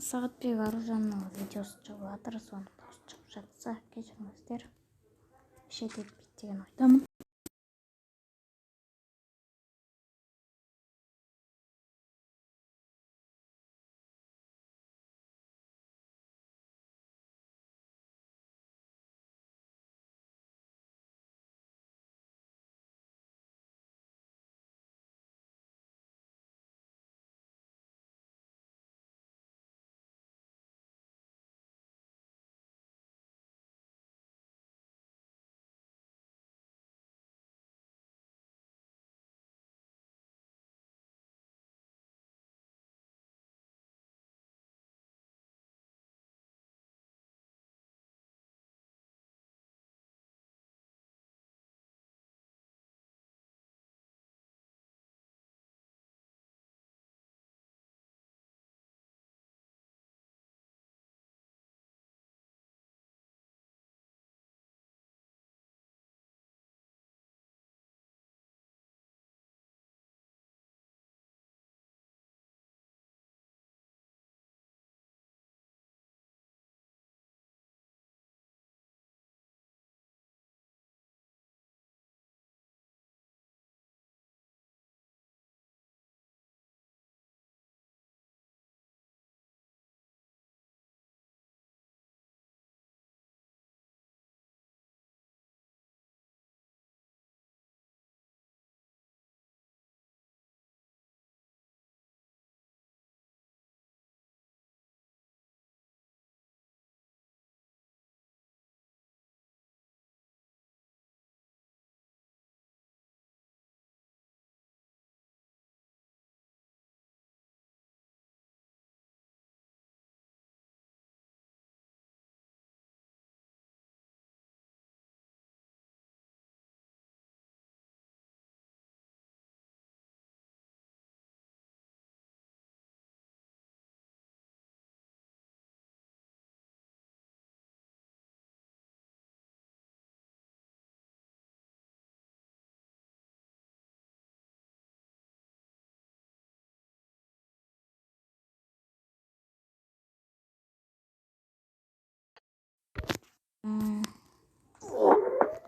Сағатбек Аружанның видеосы шығып жатыр, соны дауыс шығып жатса кешіріңіздер. Шет етпейді деген ойдамын.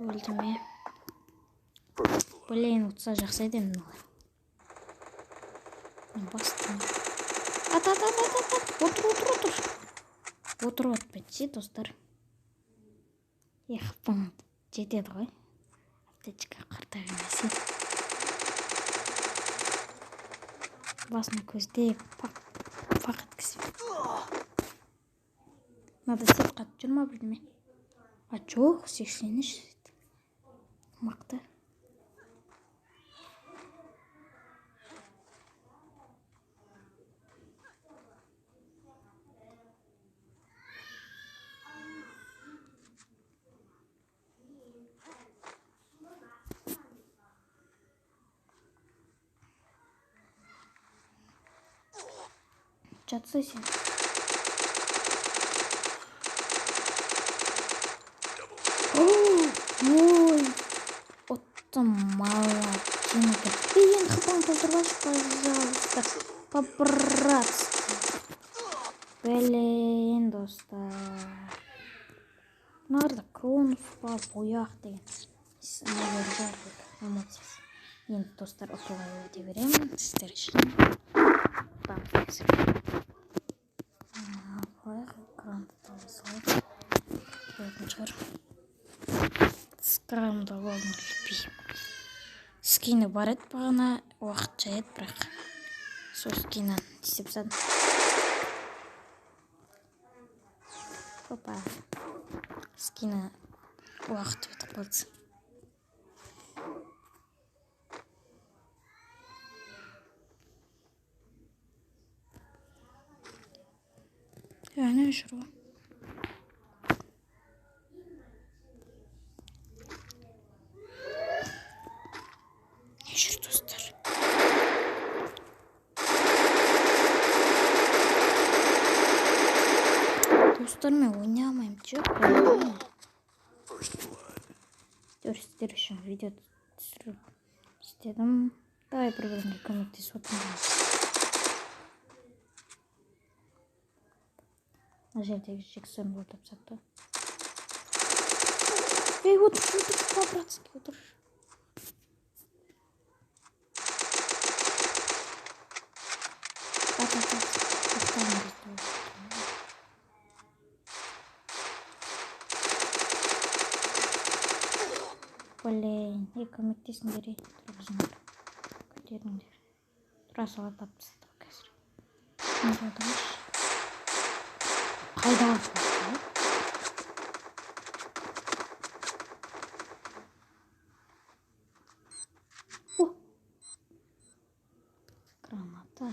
Өлді ме? Блин, ұтса жақсы еді мыналар. Бастым. Отыр бітсе, достар. Еқпың жетеді ғой. Аптечка қартақ емесі. Басына көздеп, пақ еткісі. Надо сет қатып жүр ма білме. Жоқ, 83. Мақты. Жатса сен. Ой, оттым молодчинка. Блин, хпан толтырбашы, пожалуйста. По-братски. Блин, достар. Нарда Кронов бар, бояқ деген. Сіңелер эмоциясы. Енді достар ұтуға өте беремін сіздер үшін. Скрамда болдың үлпей. Скины бар еді бағана, уақыт жайет, бірақ сол скинан тесіп садым. Опа. Скины уақыт өтіп болдысы. Не жүру. Не жүр, достар. Достармен ойнамайым, жоқ. Көрсетер үшін видео түсіріп істедім. Давай бір-біріңе көмектесіп отырмыз. Мына жердегі жексен болып тапсатты. Ей, отыр, по-братски отыр. Блин, көмектесіңдер, тұрғызыңдар. Көтеріңдер. Тұра сала тапсыздық қазір. Қайда отырмыз? Қайда отырмыз? Граната.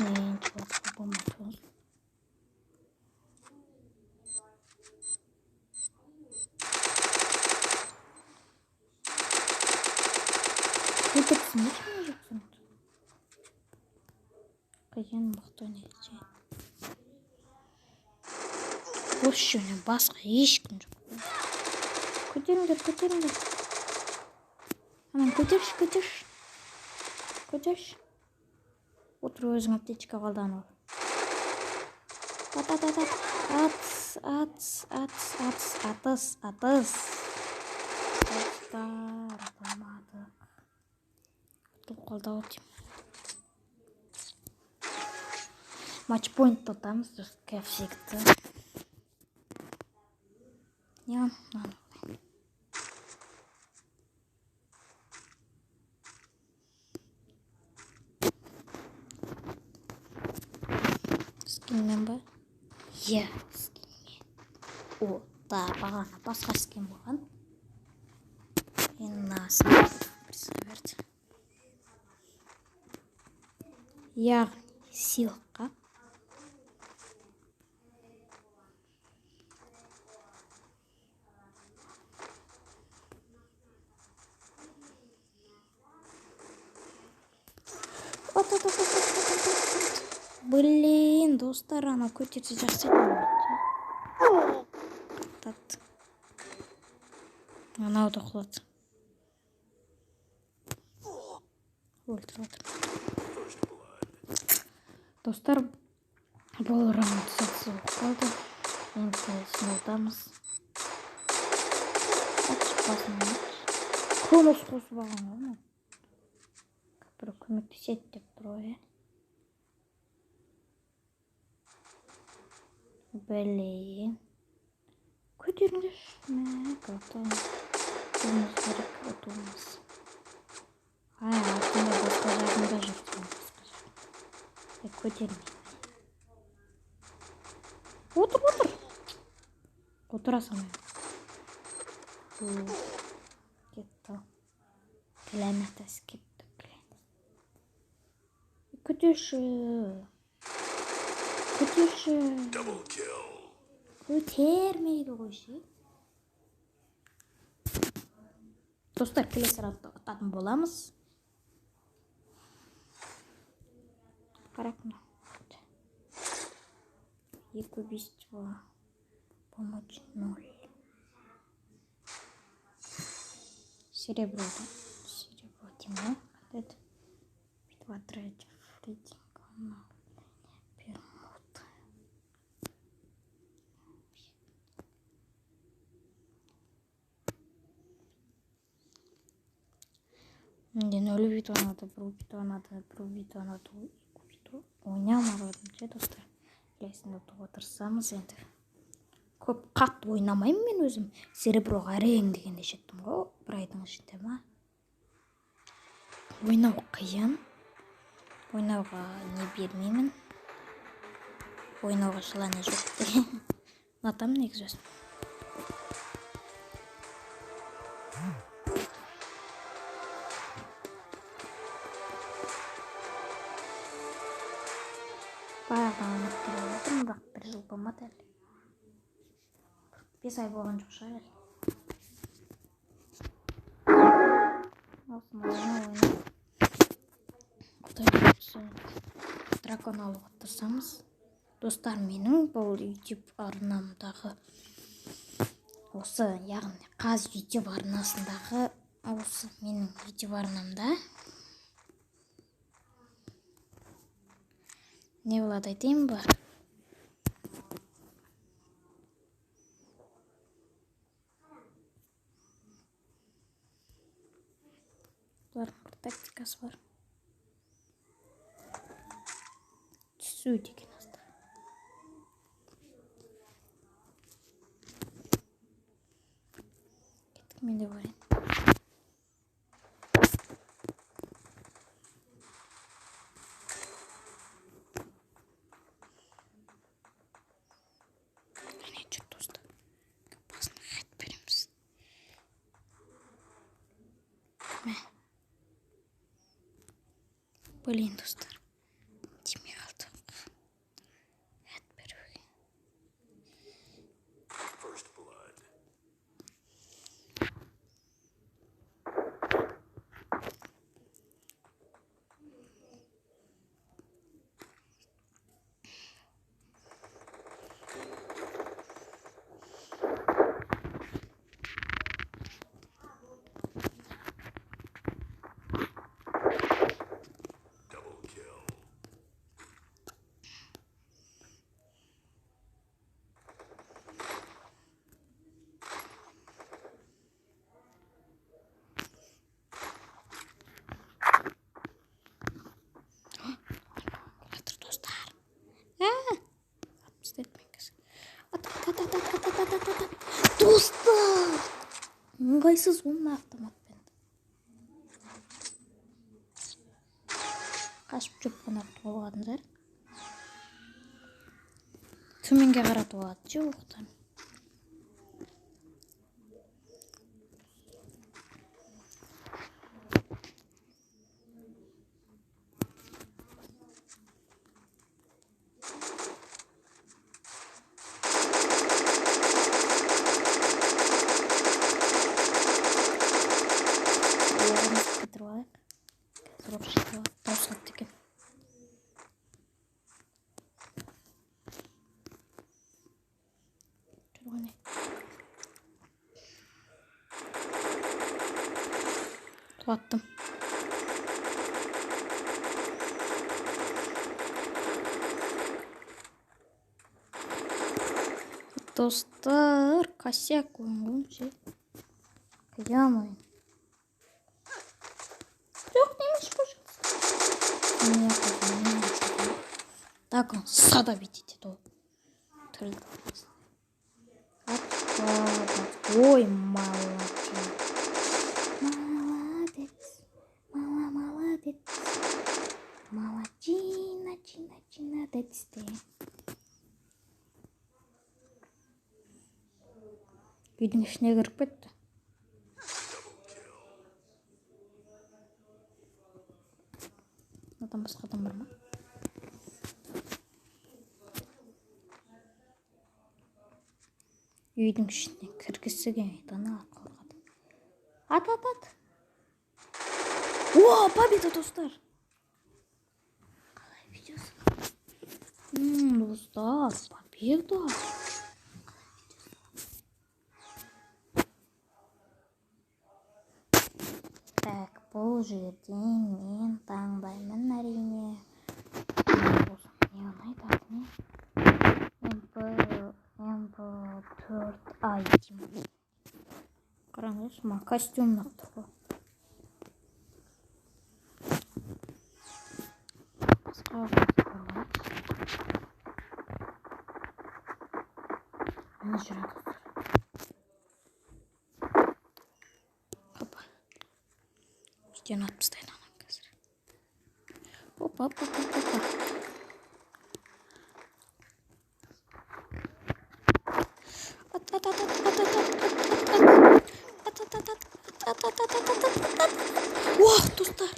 Ничего, чувак, помочь. Ты так смешно жексің? Қиын мықты нетсе. Осы жөне басқа ешкім жоқ. Көтеріңдер. Анан көтерш. Отыр өзің аптечка қалдан ал. Атыс. Достар, атамадық. Ұтылып қалды өтем. Матчпойнт тұтамыз, как всегда. Я, скинмен ба? Иә, скинмен. О, да, бағана басқа скин болған. Енді насын присоверт. Яғни сыйлыққа. Блин, достар, ана көтерсе жақсы еді. Тат. Анауды құлады. Өлтіріп. Достар, бұл раунд сәтсіз қалды. Енді сынауытамыз. Шықпасын. Конус қосып алған ғой. Бір көмектеседі деп тұр ғой. Блин. Көтеріңдер. Готовы. Көміз керек отуымыз. Алтында басқа жағында жүрсің. Көтермей. Отыр. Отырасың. Кетті. Кіләмәтәс кетті. Көтерші. Көтермейді қойшы. Достар, келесі раундта ұтатын боламыз. Қарап. Екі убийство. Помочь 0. Серебро. Темно. Это битва третья. Фридинг. Пермут. Мне 0 битва надо, бір битва надо. Ойнамағадым че, достар. Келесін ұтуға тырысамыз енді. Көп қатты ойнамаймын мен өзім. Сереброға әрең дегенде жеттім ғой. Бір айдың ішінде ма? Ойнау қиын. Ойнауға не бермеймін. Ойнауға желание жоқ деген. Ұнатамын негізі өзім. Баяғыдан өткелі отырмын, бірақ бір жыл болмады әлі. 5 ай болған жоқ шығар әлі. Осыны ойна. Құдай болсын. Дракон алуға тырысамыз. Достар, менің бұл YouTube арнамдағы осы, яғни қаз YouTube арнасындағы осы менің YouTube арнамда не болады айтайын ба? Бұлардың бір тактикасы бар. Түсу деген асты. Кеттік, мен де барайын. Әне жүр достар. Басына хат береміз. Блин, достар. Тимей қалды. Хат беруге. Достар! Ыңғайсыз онын автоматпен. Қашып жүріп қонақ болғандар. Төменге қаратып алады, жоқтан. Туаттым. Достар, косяк ойын ше. Қиямайын. Жоқ, немеш пожалуйста. Так он сада видите, то. Ой, молодец. Молодец. Молодчина, чина, децте. Үйдің ішіне кіріп кетті. Одан басқа адам бар ма? Үйдің ішіне кіргісі келмейді, ана қорқады. Ат. О, победа, достар! Қалай видеосы? Достар, победа! Так, бұл жерден мен таңдаймын әрине. Не ұнайды, не? MP4 айтим. Қараңыз, ма костюм нақтыр. Басқа қорғаныз. Мені жүреді. Қапа. Үйден атып тастайын анам қазір. Опа. Уах, достар!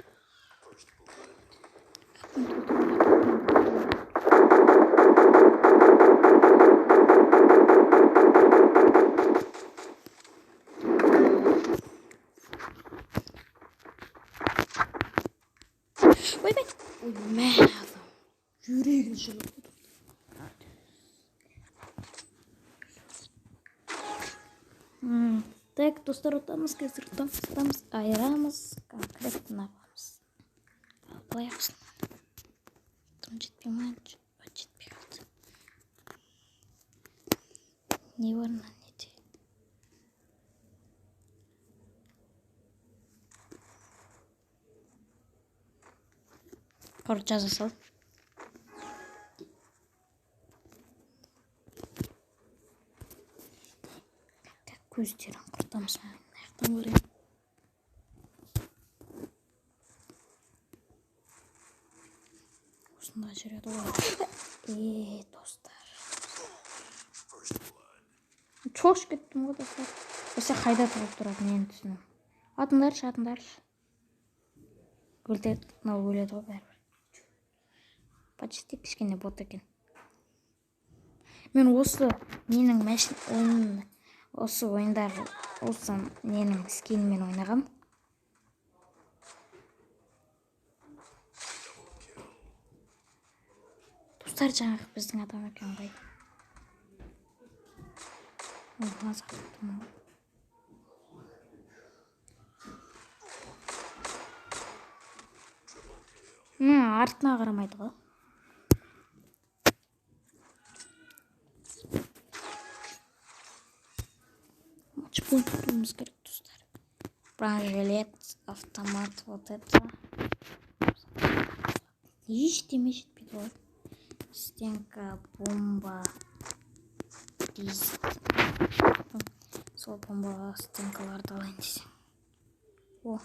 Ой, мән адам. Жүрегін жылып. Так, достар, отамыз, қазір отамыз, айырамыз, конкретно қыламыз. Былай қылсын. Тым жетпей ма? Жетпей қалды. Не бар мына неде? Қор жаза сал. Көздерін құртамыз. Аяқтан көрейін. Осында жүреді ғой. Достар. Чош кеттім ғой достар. Осы қайда тұрып тұрады, мен түсінем. Атыңдаршы. Өлтеді ғой бәрібір. Почти кішкене бот екен. Мен осы менің осы ойындар осы ненің скинмен ойнағам. Достар, жаңағы біздің адам екен ғой. Артына қарамайды ғой. Матчпоинтымыз керек, достар. Бронежилет, автомат, вот это. Ештеме жетпейді ғой. Стенка, бомба, диск. Сол бомба стенкаларды алайын десем. О,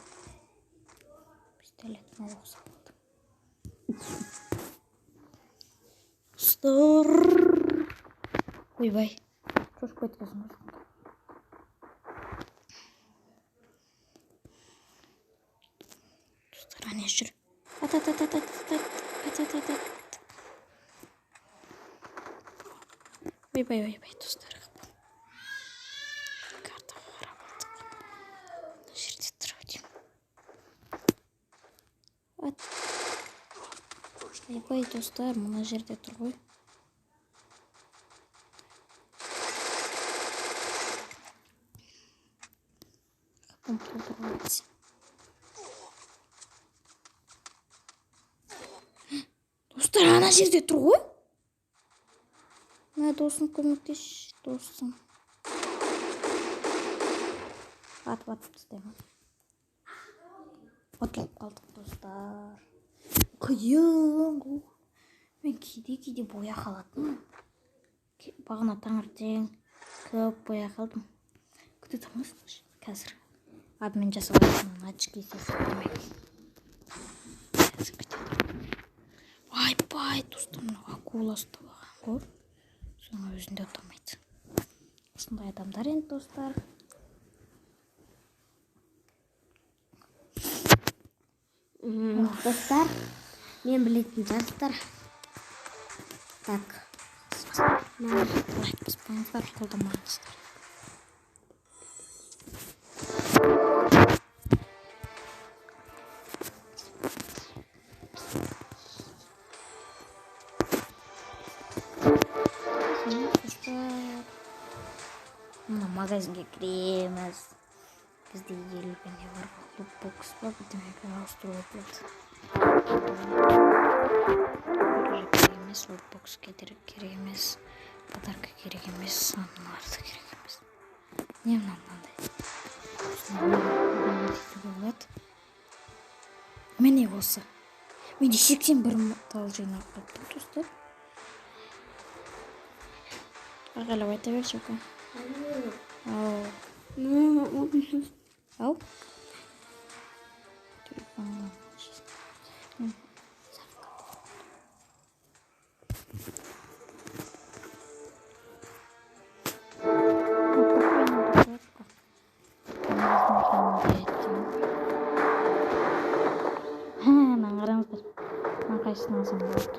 пистолет оқ салады. Достар. Ойбай, шошып кеткенсің ғой. Достар, ане жүр. Ойбай, достар. Картаға қарап алдық. Мына жерде тұрау деймін. Ойбай, достар, мына жерде тұр ғой. Достар, ана жерде тұр ғой. Мына досым көмектес, досым. Атып тастаймын. Отылып қалдық, достар. Қиын ғой. Мен кейде боя қалатым. Бағына таңертең көп боя қалдым. Күте тұрмысыңыз қазір. Адмен жасалатын очки сесіп. Қазір күте тұрмын. Айбай, достар, акула ұстабаған ғой. Соның өзінде отырмайды. Осындай адамдар енді, достар. Достар, мен білетін жастар. Так. Лайк баспаңыздар, қолдамаңыздар. Магазинге кіреміз. Бізде елгене бар. Лутбокс бар. Бірдемеге ауыстыруға болады. Керемес, лутбокс керек емес. Подарка керек емес. Аналарды керек емес. Не мынандай? Міне осы. Менде 81 тал жинап қойыппын, достар. Ағалап айта берші өка. Ау. Қараңыздар. Қайсысын алсам болады, достар.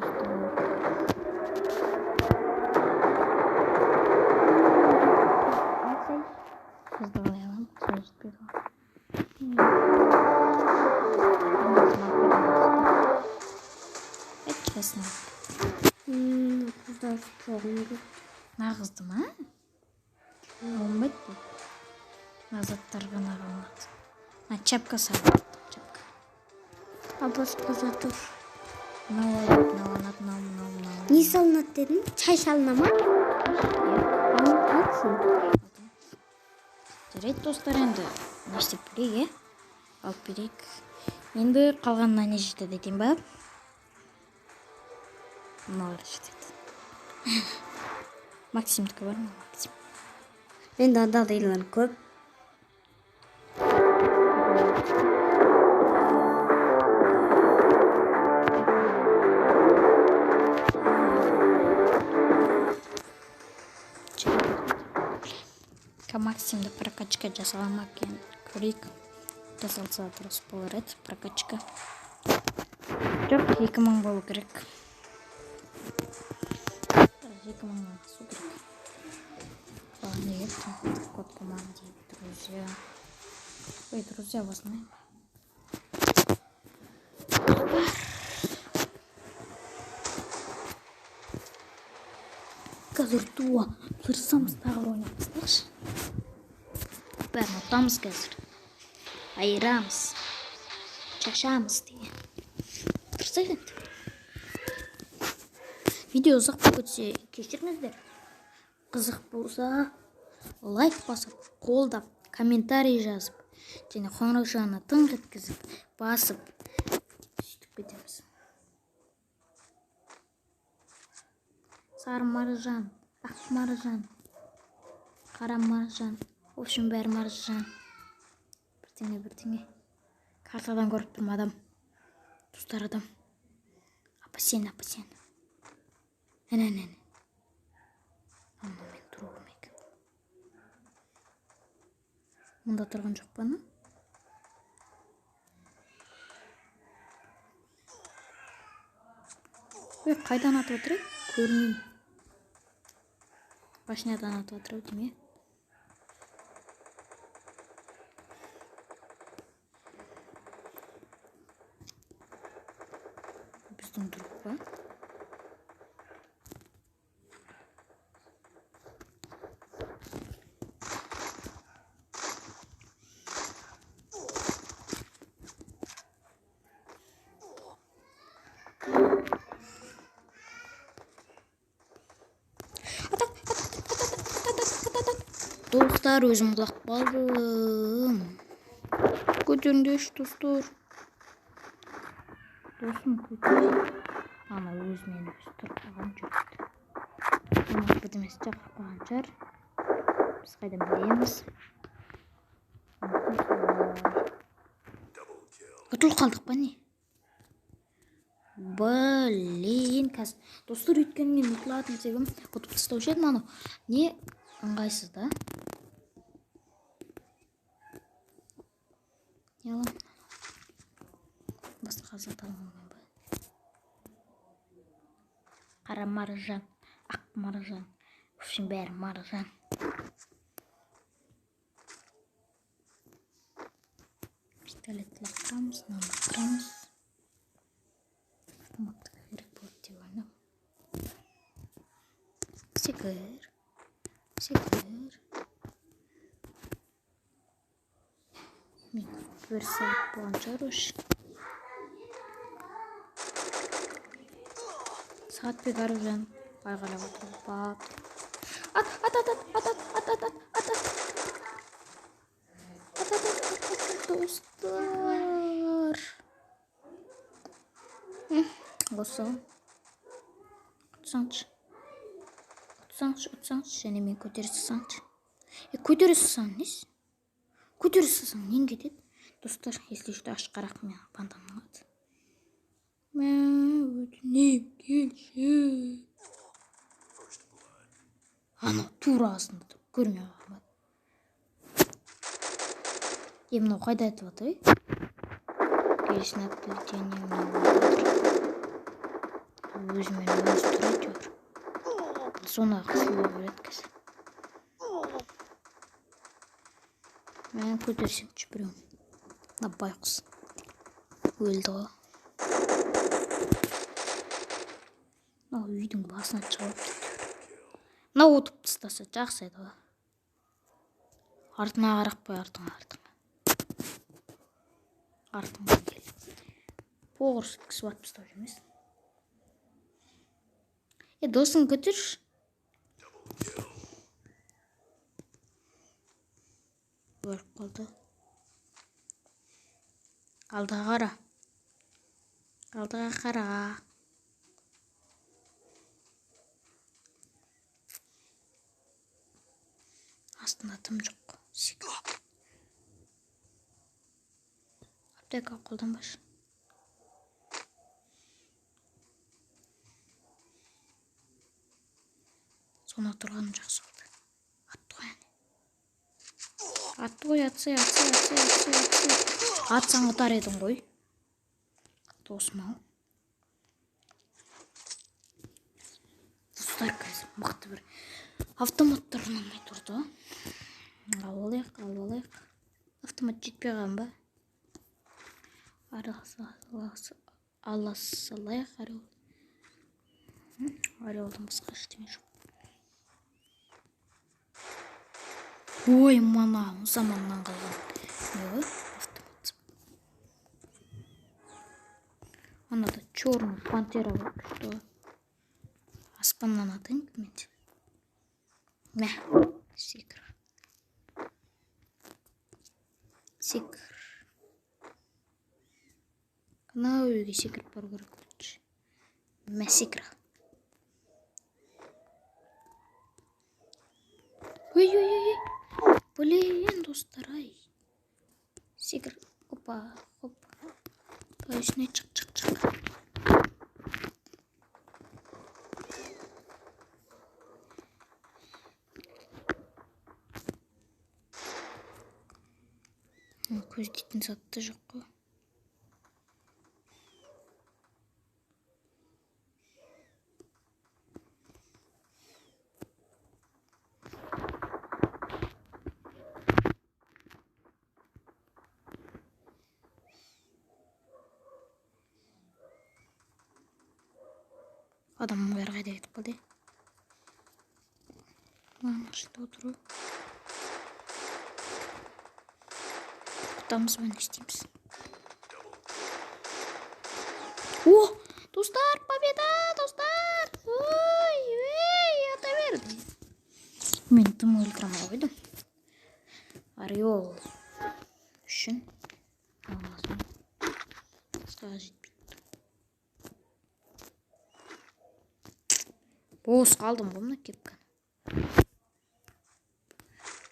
Қызды қалай аламын, сол жетпейді ғой. Әйткесін алып. Қыздар жоғын көп. Нағызды ма? Олмайды бұл. Назаттар ғана қалмады. Чапка салады. Чапка. Басқа затыр. Не салынады дедің? Чай салына ма? Жарайды, достар, енді не істеп берейік, алып берейік. Енді қалғанына не жетеді дейін ба? Мыналар жетеді. Максимдікі бар ма? Максим. Менде андағыдайлар көп. Максимді прокачка жасалма екен. Көрейік. Жасалса дұрыс болар еді прокачка. Жоқ, 2000 болу керек. 2000 асу керек. Нет, код команды, друзья. Ой, друзья, вас знаем. Қазір туа тырсамыз тағы ойнап бастақшы. Бәрін ұтамыз қазір. Айырамыз. Шашамыз деген. Тұрсақ енді. Видео ұзақ болып кетсе кешіріңіздер. Қызық болса лайк басып, қолдап, комментарий жазып, және қоңырау жағына тыңқ еткізіп, басып сөйтіп кетеміз. Сары маржан, ақ маржан, қара маржан, в общем бәрі маржан. Бірдеңе. Картадан көріп тұрмын адам. Достар адам. Апасен. Әне. Ана мен тұру көмек. Мұнда тұрған жоқ па, ана? Ой, қайдан атып отыр? Көрмеймін. Башнядан атып отыр деме. Біздің друг ба? Достар, өзім құлақ балым. Көтеріңдерші, достар. Досым көтер. Ана өзімен өзі тұрып қалған жүреді. Оны бірдемесі жақып қалған шығар. Біз қайдан білеміз. Ұтылып қалдық па не? Блин, қазір. Достар, өйткені мен ұтылатын себебім ұтып тастаушы едім аны. Не ыңғайсыз да? Yalan. Басқа қазір аталмаумен ба? Қара маржан, ақ маржан. В общем, бәрі маржан. Пистолетті лақтырамыз, намақтырамыз. Автоматты керек болады деп ойнап. Секір. Мен бір сағат болған шығар өш. Сағат бек аружан айғайлап отырып бап. Достар. Осы. Ұтсаңшы, және мен көтерісі саңшы. Көтерісі саң, несі? Көтерісі саң, нен кетеді? Достар, если что, ашқарақ мен пандам алады. Мен өтінем келші. Ана тура астында тұр, көрмей қалмады. Мынау қайда айтып отыр? Келесін оплетение өзімен өзі тұр әйтеуір. Соны қысылу береді қазір. Мен көтерсемші біреуін. Мына байқұс өлді ғой. Мынау үйдің басына шығып кетті. Мынау ұтып тастаса жақсы еді ғой. Артына қарап қой, артыңа кел. Поғыр сүткісі батып тастап жүрмес. Досын көтерші. Өліп қалды. Алдыға қара. Автоматым жоқ. Аптека қолданбашы. Сона тұрғаным жақсы болды. Атты ғой әне. Атты ғой, атсы. Атсаң ұтар едің ғой. Досым-ау. Достар қазір мықты бір автоматтар ұнамай тұрды. Алып. Автомат жетпей қалған ба? Ала салайық, Ореолдан басқа ештеңе жоқ. Ой, мана заманнан қалған. Не ғой? Автомат. Анада черный пантера бар, күшті. Аспаннан атайын менде. Мә, секір. Ана үйге секіріп бару керек. Мә, секір. Ой. Блин, достар, ай. Секір. Опа. Үстіне чық. Көздейтін затты жоқ қой. Адамның бәрі қайда кетіп қалды? Машинада отыру. Қорқытамыз ба, не істейміз? О, достар, победа, достар! Ой, ата берді. Мен тым өлтірамай қойдым. Ореол үшін алмасын. Басқаға жетпейді. Бос қалдым ғой мына кепканы.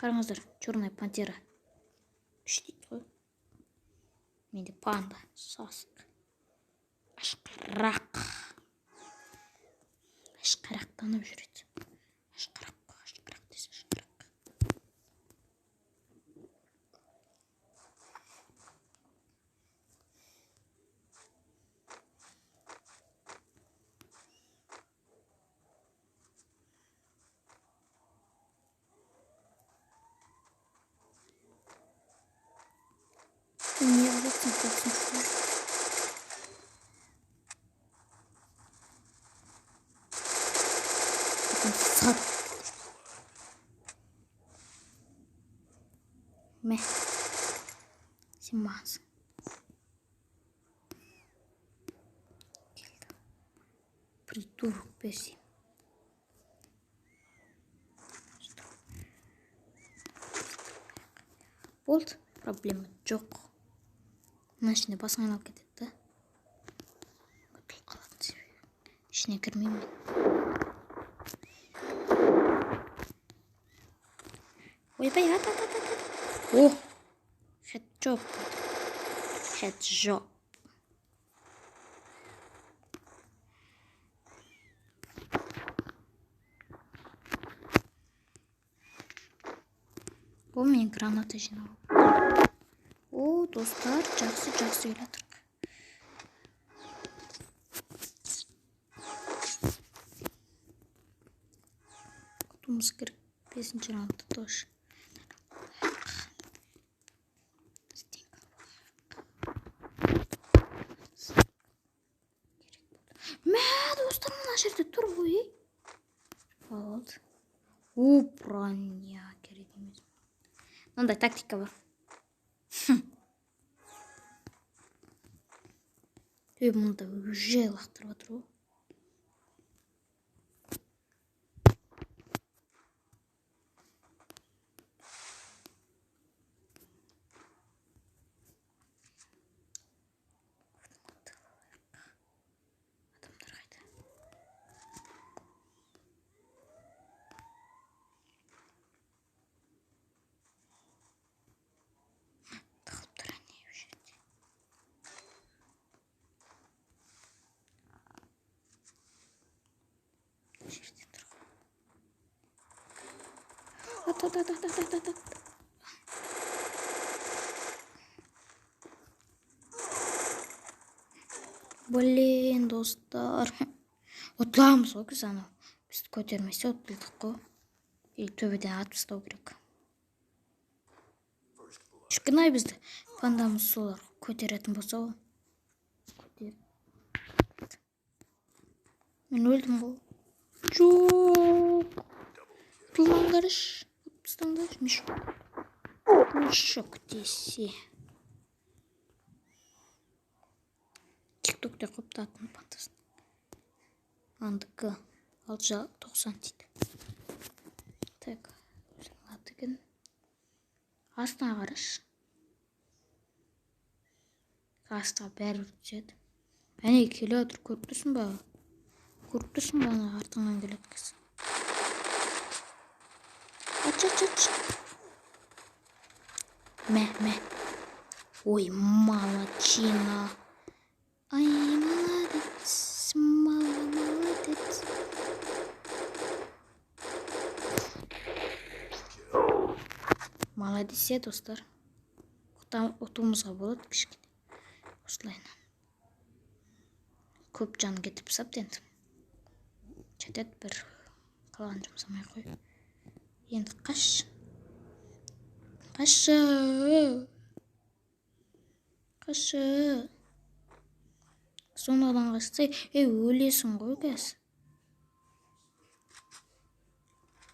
Қараңыздар, черная пантера. Үш дейді ғой. Менде панда, сасық. Ашқарақтанып жүреді. Ашқарақ десе ашқарақ. Не обласын қоқсын шұр. Сат. Мә. Сен мағансың. Келді. Придурок бәсем. Болды. Проблема жоқ. Мына ішіне басың айналып кетеді да. Өтіл қалатын себебі. Ішіне кірмеймін. Ойбай, ат. О, хеджоп. Бұл мен граната жинау. О, достар, жақсы ойлатырық. Құтымыз керек. 5-ші раундта тоже. Мә, достар, мына жерде тұр ғой. Болды. О, броня керек емес. Мынандай тактика бар. Мұнда уже лақтырып отыр ғой. Адамдар қайда? Блин, достар. Ұтыламыз ғой біз анау. Бізді көтермесе ұтылдық қой. Или төбеден атып тастау керек. Шіркін-ай, бізді пандамыз солар көтеретін болса ғой. Мен өлдім ғой. Жоқ. Ұтылмаңдарыш. Ұтпыстаңдар. Мешок десе. Тиктокте қоптатын пантасын. Андықы. 690 дейді. Так. Атын. Астына қараш. Астыға бәрі түседі. Әне келе отыр, көріп тұрсың ба? Көріп тұрсың ба, ана артыңнан келеді кіз. Ач. Мә. Ой, молодчина. Ай, молодец, молодец. Молодец, достар. Ұтуымызға болады кішкене. Осылайынан. Көп жан кетіп сапты енді. Четет бір қалған жұмсамай қой. Енді қаш. Соңадан қашсай, өлесің ғой кәз.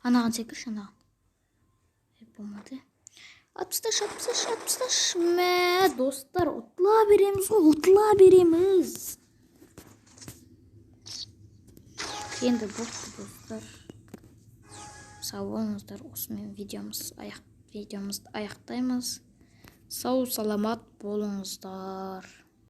Анаған секірш, анаған. Болмады. Атпысташ. Мә, достар, ұтыла береміз ғой, Енді болыпты, достар. Сау болыңыздар, осымен видеомызды аяқтаймыз. Сау, саламат болыңыздар.